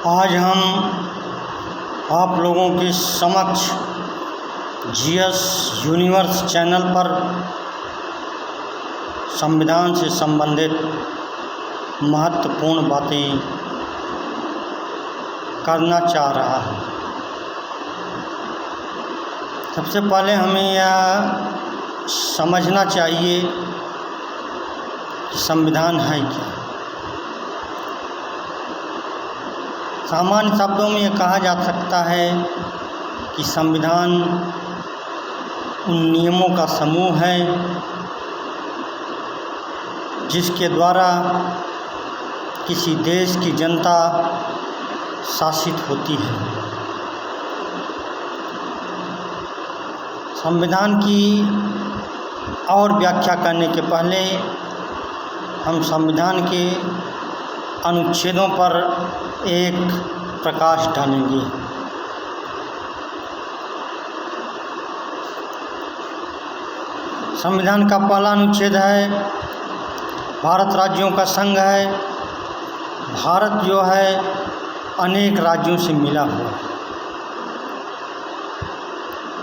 आज हम आप लोगों के समक्ष जीएस यूनिवर्स चैनल पर संविधान से संबंधित महत्वपूर्ण बातें करना चाह रहा हूँ। सबसे पहले हमें यह समझना चाहिए कि संविधान है क्या। सामान्य शब्दों में यह कहा जा सकता है कि संविधान उन नियमों का समूह है जिसके द्वारा किसी देश की जनता शासित होती है। संविधान की और व्याख्या करने के पहले हम संविधान के अनुच्छेदों पर एक प्रकाश डालेंगे। संविधान का पहला अनुच्छेद है, भारत राज्यों का संघ है। भारत जो है अनेक राज्यों से मिला हुआ है।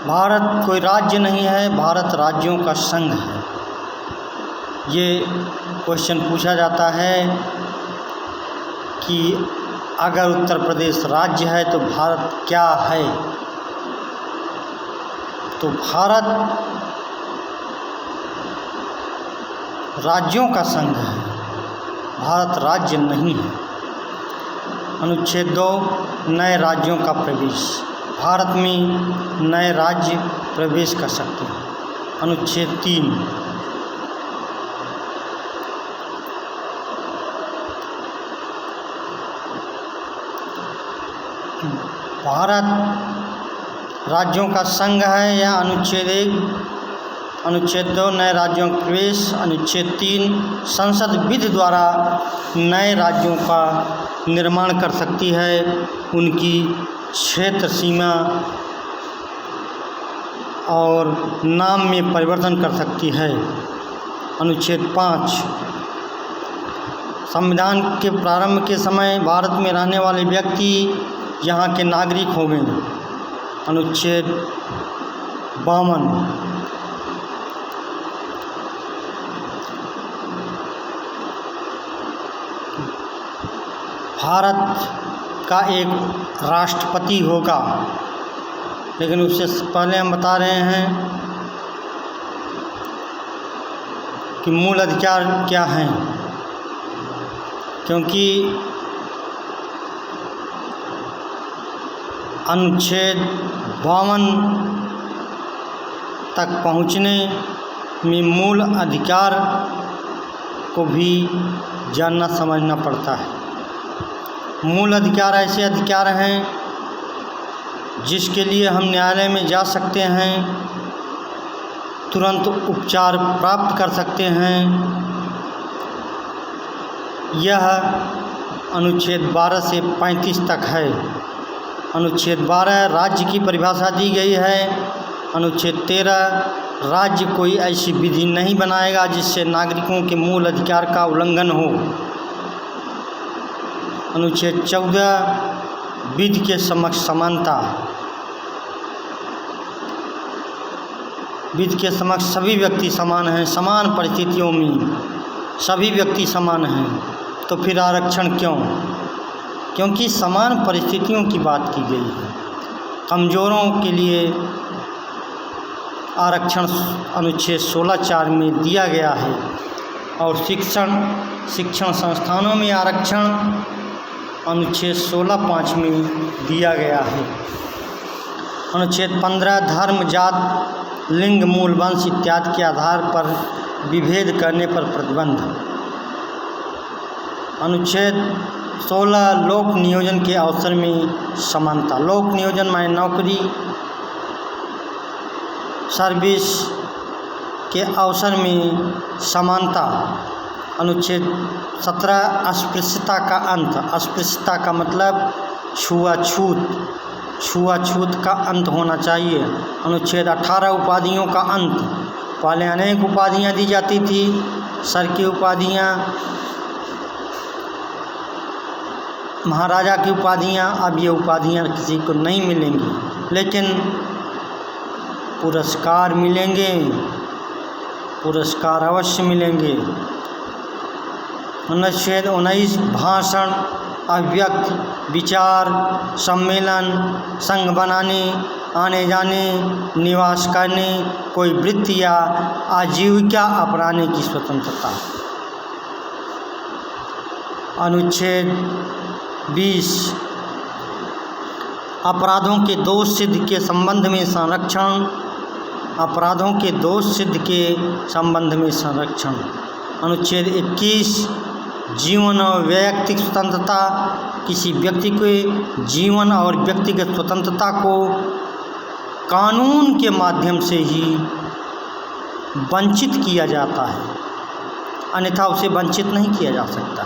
भारत कोई राज्य नहीं है, भारत राज्यों का संघ है। ये क्वेश्चन पूछा जाता है कि अगर उत्तर प्रदेश राज्य है तो भारत क्या है। तो भारत राज्यों का संघ है, भारत राज्य नहीं है। अनुच्छेद 2, नए राज्यों का प्रवेश। भारत में नए राज्य प्रवेश कर सकते हैं। अनुच्छेद 3, भारत राज्यों का संघ है। यह अनुच्छेद 1। अनुच्छेद 2, नए राज्यों का प्रवेश। अनुच्छेद 3, संसद विधि द्वारा नए राज्यों का निर्माण कर सकती है, उनकी क्षेत्र सीमा और नाम में परिवर्तन कर सकती है। अनुच्छेद 5, संविधान के प्रारंभ के समय भारत में रहने वाले व्यक्ति यहाँ के नागरिक हो गए। अनुच्छेद 52, भारत का एक राष्ट्रपति होगा। लेकिन उससे पहले हम बता रहे हैं कि मूल अधिकार क्या हैं, क्योंकि अनुच्छेद 52 तक पहुँचने में मूल अधिकार को भी जानना समझना पड़ता है। मूल अधिकार ऐसे अधिकार हैं जिसके लिए हम न्यायालय में जा सकते हैं, तुरंत उपचार प्राप्त कर सकते हैं। यह अनुच्छेद 12 से 35 तक है। अनुच्छेद 12, राज्य की परिभाषा दी गई है। अनुच्छेद 13, राज्य कोई ऐसी विधि नहीं बनाएगा जिससे नागरिकों के मूल अधिकार का उल्लंघन हो। अनुच्छेद 14, विधि के समक्ष समानता। विधि के समक्ष सभी व्यक्ति समान हैं, समान परिस्थितियों में सभी व्यक्ति समान हैं। तो फिर आरक्षण क्यों? क्योंकि समान परिस्थितियों की बात की गई है। कमज़ोरों के लिए आरक्षण अनुच्छेद 16(4) में दिया गया है और शिक्षण संस्थानों में आरक्षण अनुच्छेद 16(5) में दिया गया है। अनुच्छेद 15, धर्म, जात, लिंग, मूल वंश इत्यादि के आधार पर विभेद करने पर प्रतिबंध। अनुच्छेद 16, लोक नियोजन के अवसर में समानता। लोक नियोजन माने नौकरी, सर्विस के अवसर में समानता। अनुच्छेद 17, अस्पृश्यता का अंत। अस्पृश्यता का मतलब छुआछूत का अंत होना चाहिए। अनुच्छेद 18, उपाधियों का अंत। पहले अनेक उपाधियां दी जाती थी, सर की उपाधियां महाराजा की उपाधियाँ, अब ये उपाधियाँ किसी को नहीं मिलेंगी, लेकिन पुरस्कार मिलेंगे, पुरस्कार अवश्य मिलेंगे। अनुच्छेद 19 भाषण, अभिव्यक्ति, विचार, सम्मेलन, संघ बनाने, आने जाने, निवास करने, कोई वृत्ति या आजीविका अपनाने की स्वतंत्रता। अनुच्छेद 20 अपराधों के दोष सिद्ध के संबंध में संरक्षण, अपराधों के दोष सिद्ध के संबंध में संरक्षण। अनुच्छेद 21 जीवन और वैयक्तिक स्वतंत्रता, किसी व्यक्ति के जीवन और व्यक्तिगत स्वतंत्रता को कानून के माध्यम से ही वंचित किया जाता है, अन्यथा उसे वंचित नहीं किया जा सकता।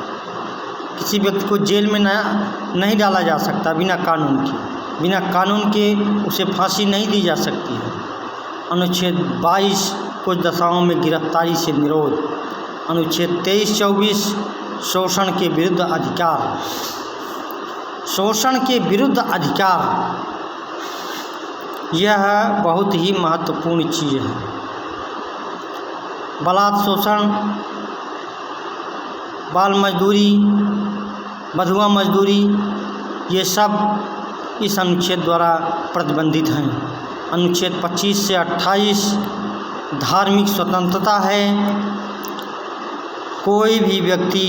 किसी व्यक्ति को जेल में नहीं डाला जा सकता बिना कानून के, बिना कानून के उसे फांसी नहीं दी जा सकती है। अनुच्छेद 22 कुछ दशाओं में गिरफ्तारी से निरोध। अनुच्छेद 23-24 शोषण के विरुद्ध अधिकार, शोषण के विरुद्ध अधिकार यह बहुत ही महत्वपूर्ण चीज़ है। बलात्कार, शोषण, बाल मजदूरी, बधुआ मजदूरी, ये सब इस अनुच्छेद द्वारा प्रतिबंधित हैं। अनुच्छेद 25 से 28 धार्मिक स्वतंत्रता है। कोई भी व्यक्ति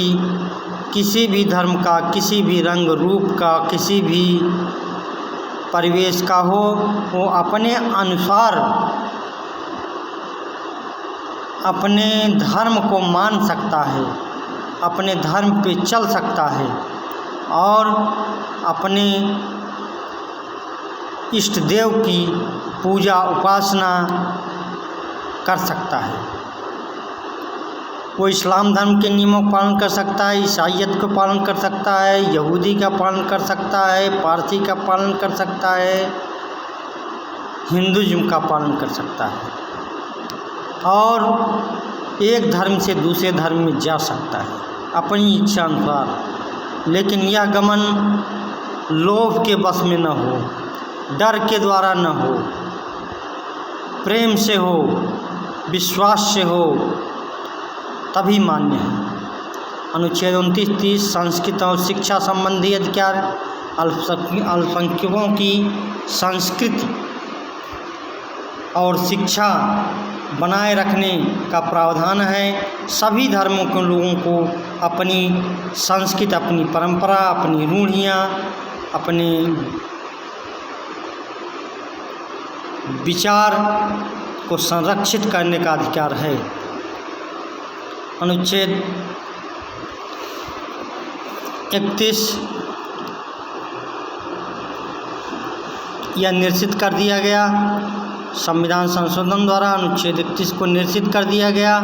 किसी भी धर्म का, किसी भी रंग रूप का, किसी भी परिवेश का हो, वो अपने अनुसार अपने धर्म को मान सकता है, अपने धर्म पे चल सकता है और अपने इष्ट देव की पूजा उपासना कर सकता है। वो इस्लाम धर्म के नियमों का पालन कर सकता है, ईसाईयत का पालन कर सकता है, यहूदी का पालन कर सकता है, पारसी का पालन कर सकता है, हिंदुइज्म का पालन कर सकता है और एक धर्म से दूसरे धर्म में जा सकता है अपनी इच्छा अनुसार। लेकिन यह गमन लोभ के बस में न हो, डर के द्वारा न हो, प्रेम से हो, विश्वास से हो, तभी मान्य है। अनुच्छेद 29-30 संस्कृत और शिक्षा संबंधी अधिकार, अल्पसंख्यकों की संस्कृति और शिक्षा बनाए रखने का प्रावधान है। सभी धर्मों के लोगों को अपनी संस्कृति, अपनी परंपरा, अपनी रूढ़ियाँ, अपने विचार को संरक्षित करने का अधिकार है। अनुच्छेद 31 यह निश्चित कर दिया गया संविधान संशोधन द्वारा, अनुच्छेद 31 को निश्चित कर दिया गया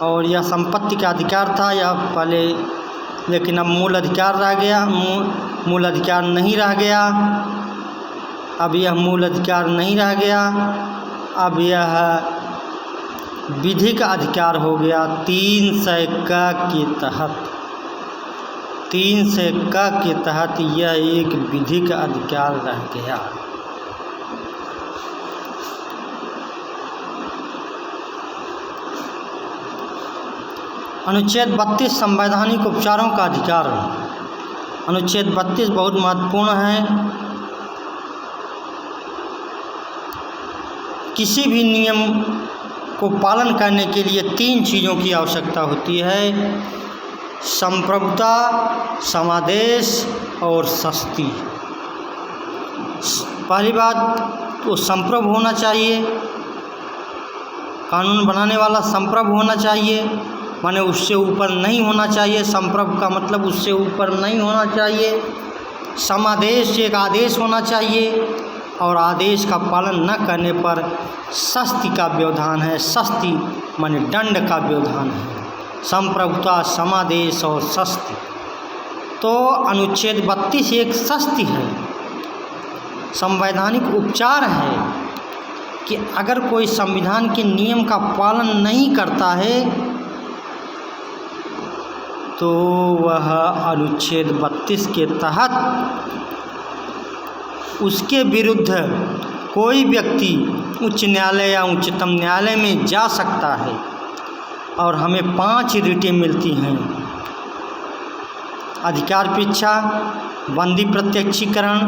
और यह संपत्ति का अधिकार था यह पहले, लेकिन अब मूल अधिकार रह गया, मूल अधिकार नहीं रह गया। अब यह मूल अधिकार नहीं रह गया, अब यह विधिक अधिकार हो गया 300 के तहत। 300 के तहत यह एक विधिक अधिकार रह गया। अनुच्छेद 32 संवैधानिक उपचारों का अधिकार। अनुच्छेद 32 बहुत महत्वपूर्ण है। किसी भी नियम को पालन करने के लिए 3 चीज़ों की आवश्यकता होती है: संप्रभुता, समादेश और सस्ती। पहली बात तो संप्रभु होना चाहिए, कानून बनाने वाला संप्रभु होना चाहिए, माने उससे ऊपर नहीं होना चाहिए। संप्रभु का मतलब उससे ऊपर नहीं होना चाहिए। समादेश एक आदेश होना चाहिए और आदेश का पालन न करने पर सस्ती का व्यवधान है। सस्ती माने दंड का व्यवधान है। संप्रभुता, समादेश और सस्ती। तो अनुच्छेद 32 एक सस्ती है, संवैधानिक उपचार है कि अगर कोई संविधान के नियम का पालन नहीं करता है तो वह अनुच्छेद 32 के तहत उसके विरुद्ध कोई व्यक्ति उच्च न्यायालय या उच्चतम न्यायालय में जा सकता है और हमें 5 रिटें मिलती हैं। अधिकार परीक्षा, बंदी प्रत्यक्षीकरण,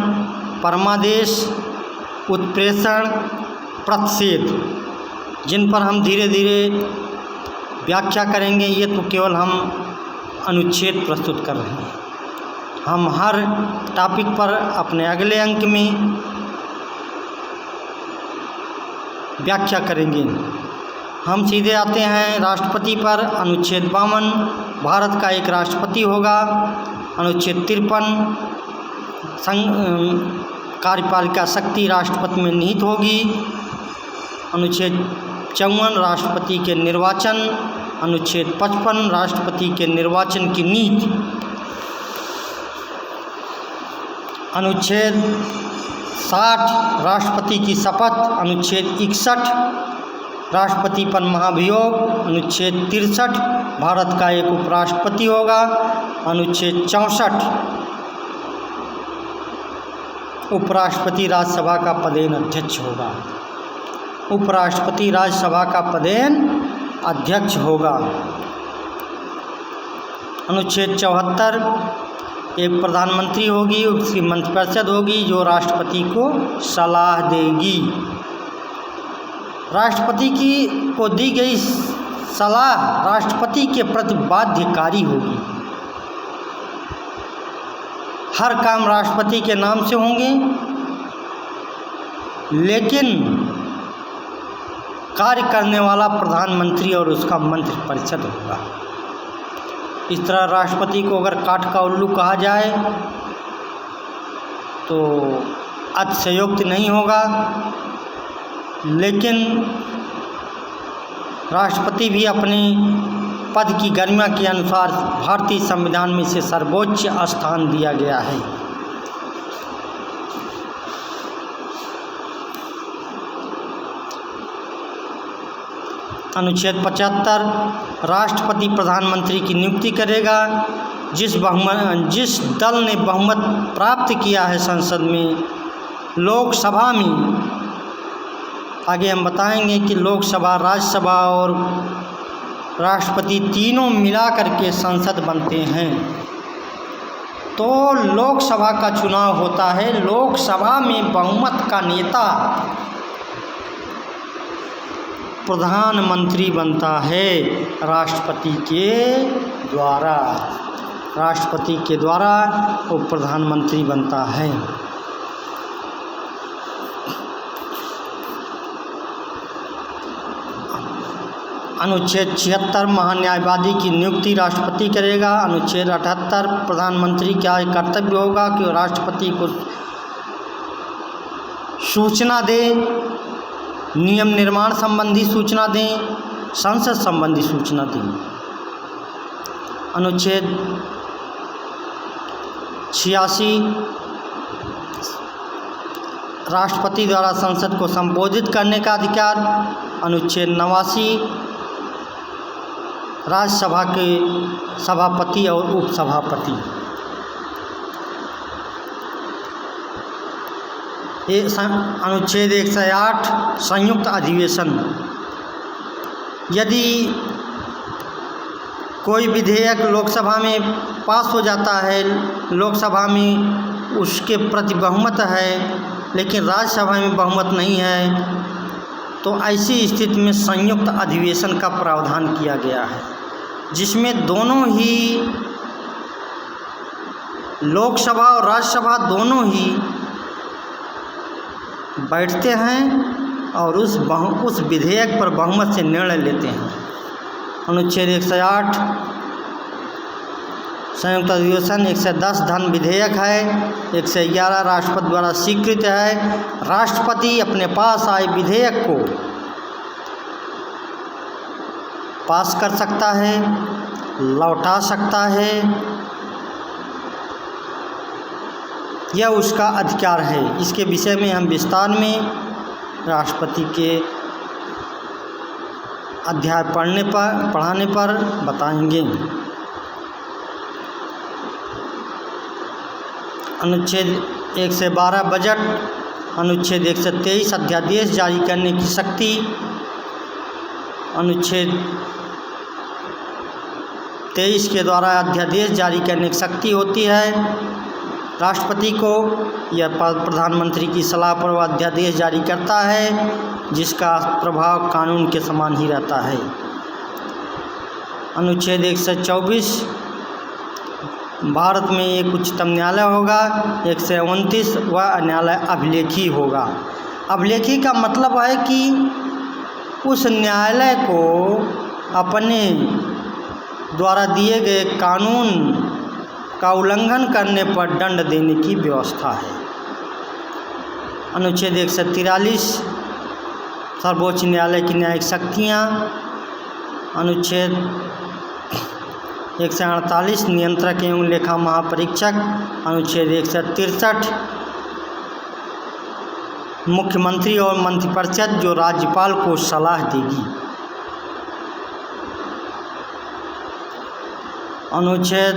परमादेश, उत्प्रेषण, प्रतिषेध, जिन पर हम धीरे धीरे व्याख्या करेंगे। ये तो केवल हम अनुच्छेद प्रस्तुत कर रहे हैं। हम हर टॉपिक पर अपने अगले अंक में व्याख्या करेंगे। हम सीधे आते हैं राष्ट्रपति पर। अनुच्छेद 52, भारत का एक राष्ट्रपति होगा। अनुच्छेद 53, कार्यपालिका शक्ति राष्ट्रपति में निहित होगी। अनुच्छेद 54, राष्ट्रपति के निर्वाचन। अनुच्छेद 55, राष्ट्रपति के निर्वाचन की नीति। अनुच्छेद 60, राष्ट्रपति की शपथ। अनुच्छेद 61, राष्ट्रपति पर महाभियोग। अनुच्छेद 63, भारत का एक उपराष्ट्रपति होगा। अनुच्छेद 64, उपराष्ट्रपति राज्यसभा का पदेन अध्यक्ष होगा। उपराष्ट्रपति राज्यसभा का पदेन अध्यक्ष होगा। अनुच्छेद 74, एक प्रधानमंत्री होगी, उसकी मंत्रिपरिषद होगी जो राष्ट्रपति को सलाह देगी। राष्ट्रपति को दी गई सलाह राष्ट्रपति के प्रति बाध्यकारी होगी। हर काम राष्ट्रपति के नाम से होंगे, लेकिन कार्य करने वाला प्रधानमंत्री और उसका मंत्रिपरिषद होगा। इस तरह राष्ट्रपति को अगर काठ का उल्लू कहा जाए तो अतिशयोक्ति नहीं होगा, लेकिन राष्ट्रपति भी अपने पद की गरिमा के अनुसार भारतीय संविधान में इसे सर्वोच्च स्थान दिया गया है। अनुच्छेद 75, राष्ट्रपति प्रधानमंत्री की नियुक्ति करेगा। जिस दल ने बहुमत प्राप्त किया है संसद में, लोकसभा में, आगे हम बताएंगे कि लोकसभा, राज्यसभा और राष्ट्रपति तीनों मिला करके संसद बनते हैं। तो लोकसभा का चुनाव होता है। लोकसभा में बहुमत का नेता प्रधानमंत्री बनता है राष्ट्रपति के द्वारा। राष्ट्रपति के द्वारा वो प्रधानमंत्री बनता है। अनुच्छेद 76, महान्यायवादी की नियुक्ति राष्ट्रपति करेगा। अनुच्छेद 78, प्रधानमंत्री का कर्तव्य होगा कि राष्ट्रपति को सूचना दे, नियम निर्माण संबंधी सूचना दें, संसद संबंधी सूचना दें। अनुच्छेद 86, राष्ट्रपति द्वारा संसद को संबोधित करने का अधिकार। अनुच्छेद 89, राज्यसभा के सभापति और उपसभापति। अनुच्छेद 108, संयुक्त अधिवेशन। यदि कोई विधेयक लोकसभा में पास हो जाता है, लोकसभा में उसके प्रति बहुमत है, लेकिन राज्यसभा में बहुमत नहीं है, तो ऐसी स्थिति में संयुक्त अधिवेशन का प्रावधान किया गया है, जिसमें दोनों ही लोकसभा और राज्यसभा दोनों ही बैठते हैं और उस विधेयक पर बहुमत से निर्णय लेते हैं। अनुच्छेद 108, संयुक्त अधिवेशन। 110, धन विधेयक है। 111, राष्ट्रपति द्वारा स्वीकृत है। राष्ट्रपति अपने पास आए विधेयक को पास कर सकता है, लौटा सकता है, यह उसका अधिकार है। इसके विषय में हम विस्तार में राष्ट्रपति के अध्याय पढ़ाने पर बताएंगे। अनुच्छेद 1 से 12 बजट, अनुच्छेद 1 से 23 अध्यादेश जारी करने की शक्ति, अनुच्छेद 23 के द्वारा अध्यादेश जारी करने की शक्ति होती है राष्ट्रपति को, या प्रधानमंत्री की सलाह पर वह अध्यादेश जारी करता है, जिसका प्रभाव कानून के समान ही रहता है। अनुच्छेद 1 से 24 भारत में एक उच्चतम न्यायालय होगा। 1 से 29 वह न्यायालय अभिलेखी होगा। अभिलेखी का मतलब है कि उस न्यायालय को अपने द्वारा दिए गए कानून का उल्लंघन करने पर दंड देने की व्यवस्था है। अनुच्छेद 1 से 43 सर्वोच्च न्यायालय की न्यायिक शक्तियाँ। अनुच्छेद 1 से 48 नियंत्रक एवं लेखा महापरीक्षक। अनुच्छेद 1 से 63 मुख्यमंत्री और मंत्रिपरिषद जो राज्यपाल को सलाह देगी। अनुच्छेद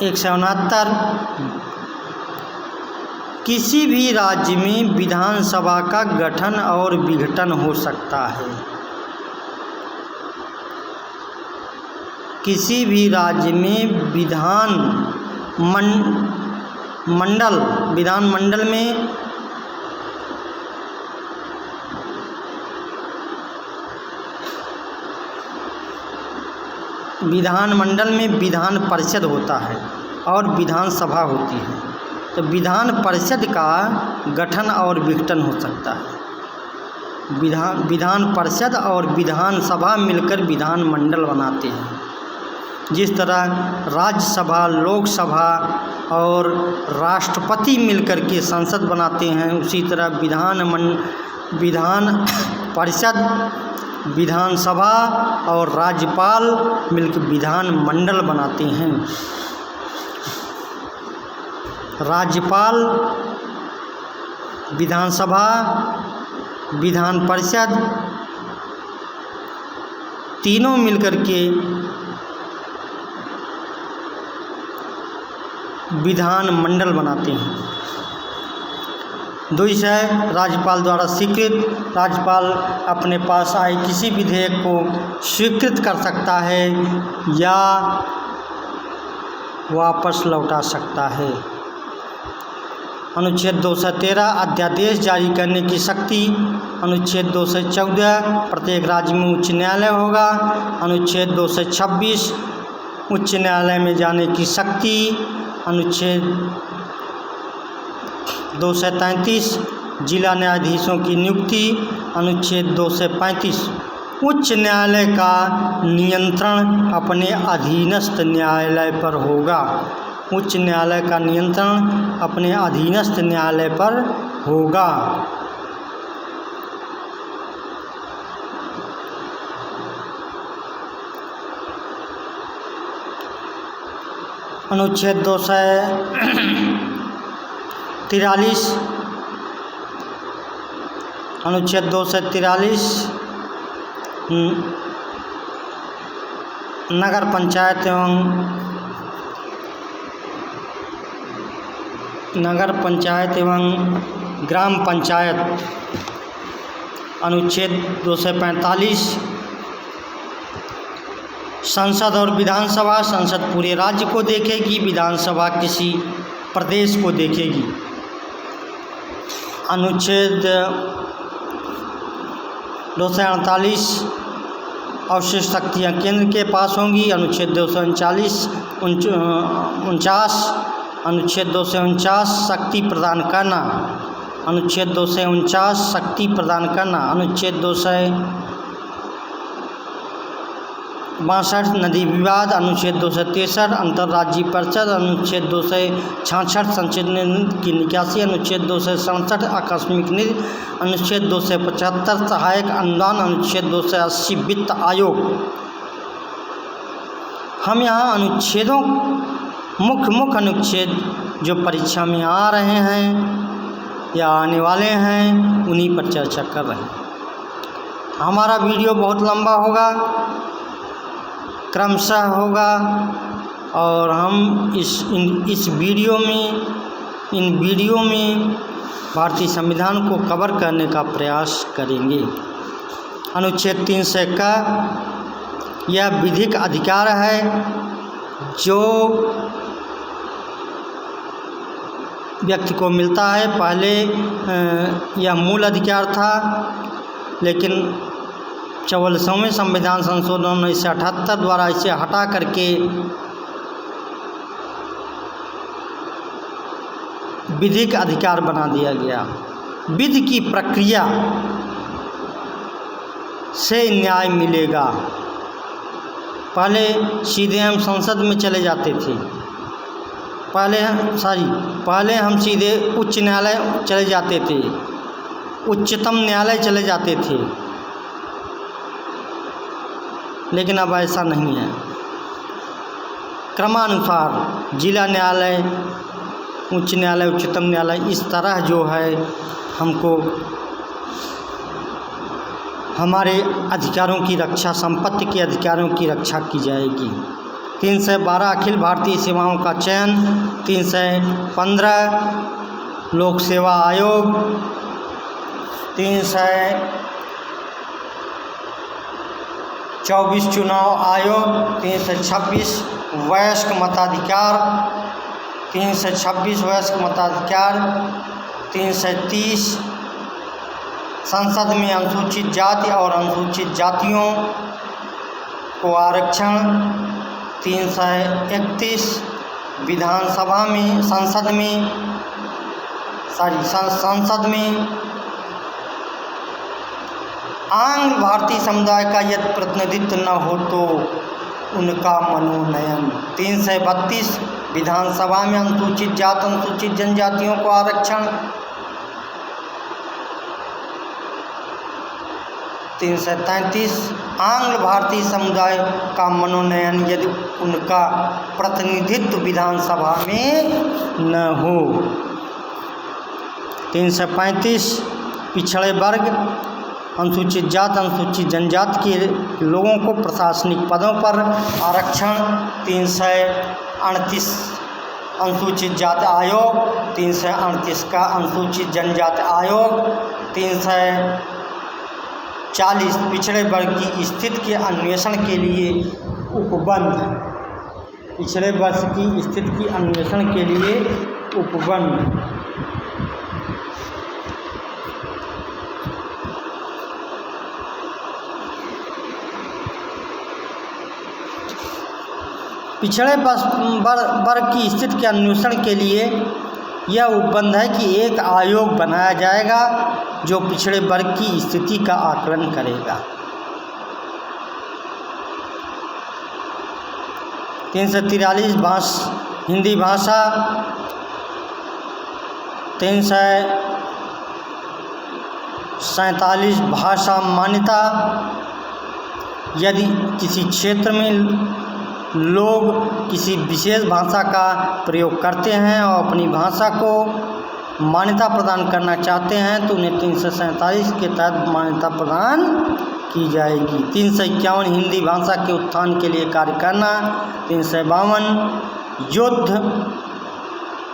169 किसी भी राज्य में विधानसभा का गठन और विघटन हो सकता है। किसी भी राज्य में विधानमंडल में विधान परिषद होता है और विधानसभा होती है, तो विधान परिषद का गठन और विघटन हो सकता है। विधान परिषद और विधानसभा मिलकर विधानमंडल बनाते हैं। जिस तरह राज्यसभा, लोकसभा और राष्ट्रपति मिलकर के संसद बनाते हैं, उसी तरह विधान परिषद, विधानसभा और राज्यपाल मिलकर विधानमंडल बनाते हैं। राज्यपाल, विधानसभा, विधान परिषद तीनों मिलकर के विधानमंडल बनाते हैं। 2 है राज्यपाल द्वारा स्वीकृत। राज्यपाल अपने पास आए किसी विधेयक को स्वीकृत कर सकता है या वापस लौटा सकता है। अनुच्छेद 213 अध्यादेश जारी करने की शक्ति। अनुच्छेद 214 प्रत्येक राज्य में उच्च न्यायालय होगा। अनुच्छेद 226 उच्च न्यायालय में जाने की शक्ति। अनुच्छेद 233 जिला न्यायाधीशों की नियुक्ति। अनुच्छेद 235 उच्च न्यायालय का नियंत्रण अपने अधीनस्थ न्यायालय पर होगा। उच्च न्यायालय का नियंत्रण अपने अधीनस्थ न्यायालय पर होगा। अनुच्छेद 243 अनुच्छेद 243 नगर पंचायत एवं ग्राम पंचायत। अनुच्छेद 245 संसद और विधानसभा। संसद पूरे राज्य को देखेगी, विधानसभा किसी प्रदेश को देखेगी। अनुच्छेद 248 अवशिष्ट शक्तियाँ केंद्र के पास होंगी। अनुच्छेद 249 अनुच्छेद 249 शक्ति प्रदान करना। अनुच्छेद 249 शक्ति प्रदान करना। अनुच्छेद 262 नदी विवाद। अनुच्छेद 263 अंतर्राज्यीय परिषद। अनुच्छेद 266 संसद की निकासी। अनुच्छेद 267 आकस्मिक निधि। अनुच्छेद 275 सहायक अनुदान। अनुच्छेद 280 वित्त आयोग। हम यहाँ अनुच्छेदों मुख्य अनुच्छेद जो परीक्षा में आ रहे हैं या आने वाले हैं उन्हीं पर चर्चा कर रहे हैं। हमारा वीडियो बहुत लंबा होगा, क्रमशः होगा, और हम इस वीडियो में भारतीय संविधान को कवर करने का प्रयास करेंगे। अनुच्छेद 300 का यह विधिक अधिकार है जो व्यक्ति को मिलता है। पहले यह मूल अधिकार था, लेकिन 44वें संविधान संशोधन 1978 द्वारा इसे हटा करके विधिक अधिकार बना दिया गया। विधि की प्रक्रिया से न्याय मिलेगा। पहले सीधे हम संसद में चले जाते थे, पहले हम सीधे उच्च न्यायालय चले जाते थे, उच्चतम न्यायालय चले जाते थे, लेकिन अब ऐसा नहीं है। क्रमानुसार जिला न्यायालय, उच्च न्यायालय, उच्चतम न्यायालय, इस तरह जो है हमको हमारे अधिकारों की रक्षा, संपत्ति के अधिकारों की रक्षा की जाएगी। 312 अखिल भारतीय सेवाओं का चयन, 315 लोक सेवा आयोग, 324 चुनाव आयोग, 326 वयस्क मताधिकार, 326 वयस्क मताधिकार, 330 संसद में अनुसूचित जाति और अनुसूचित जातियों को आरक्षण, 331 विधानसभा में संसद में आंग्ल भारतीय समुदाय का यदि प्रतिनिधित्व न हो तो उनका मनोनयन, 332 विधानसभा में अनुसूचित जाति अनुसूचित जनजातियों को आरक्षण, 333 आंग्ल भारतीय समुदाय का मनोनयन यदि उनका प्रतिनिधित्व विधानसभा में न हो, 335 पिछड़े वर्ग अनुसूचित जाति अनुसूचित जनजाति के लोगों को प्रशासनिक पदों पर आरक्षण, 338 अनुसूचित जाति आयोग, 338 का अनुसूचित जनजाति आयोग, 340 पिछड़े वर्ग की स्थिति के अन्वेषण के लिए उपबंध, पिछड़े वर्ग की स्थिति की अन्वेषण के लिए उपबंध, पिछड़े वर्ग की स्थिति के अन्वेषण के लिए यह उपबंध है कि एक आयोग बनाया जाएगा जो पिछड़े वर्ग की स्थिति का आकलन करेगा। 343 हिंदी भाषा, 347 भाषा मान्यता, यदि किसी क्षेत्र में लोग किसी विशेष भाषा का प्रयोग करते हैं और अपनी भाषा को मान्यता प्रदान करना चाहते हैं तो उन्हें 347 के तहत मान्यता प्रदान की जाएगी। 351 हिंदी भाषा के उत्थान के लिए कार्य करना, 352 युद्ध,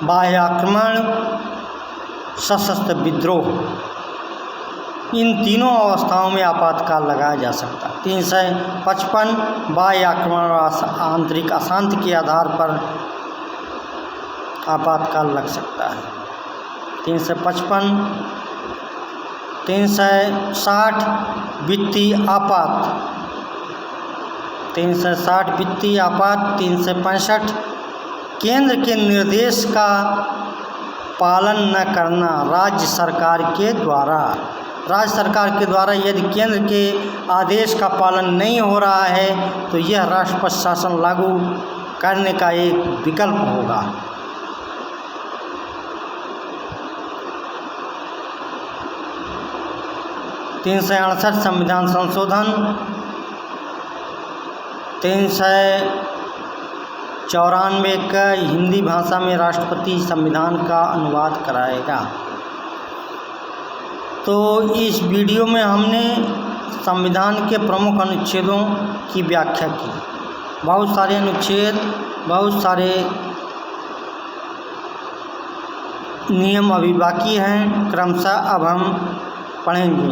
बाह्य आक्रमण, सशस्त्र विद्रोह, इन तीनों अवस्थाओं में आपातकाल लगाया जा सकता है। 355 बाह्य आक्रमण और आंतरिक अशांति के आधार पर आपातकाल लग सकता है। 355 360 वित्तीय आपात, 360 वित्तीय आपात, 365 केंद्र के निर्देश का पालन न करना राज्य सरकार के द्वारा यदि केंद्र के आदेश का पालन नहीं हो रहा है तो यह राष्ट्रपति शासन लागू करने का एक विकल्प होगा। संविधान संशोधन, 394 का हिंदी भाषा में राष्ट्रपति संविधान का अनुवाद कराएगा। तो इस वीडियो में हमने संविधान के प्रमुख अनुच्छेदों की व्याख्या की। बहुत सारे अनुच्छेद, बहुत सारे नियम अभी बाकी हैं, क्रमशः अब हम पढ़ेंगे।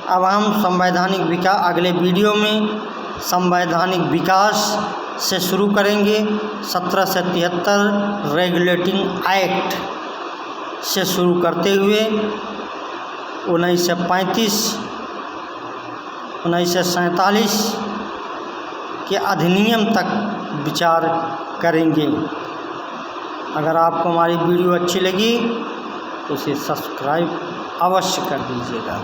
अब हम संवैधानिक विकास, अगले वीडियो में संवैधानिक विकास से शुरू करेंगे। 1773 रेगुलेटिंग एक्ट से शुरू करते हुए 1935 1947 के अधिनियम तक विचार करेंगे। अगर आपको हमारी वीडियो अच्छी लगी तो इसे सब्सक्राइब अवश्य कर दीजिएगा।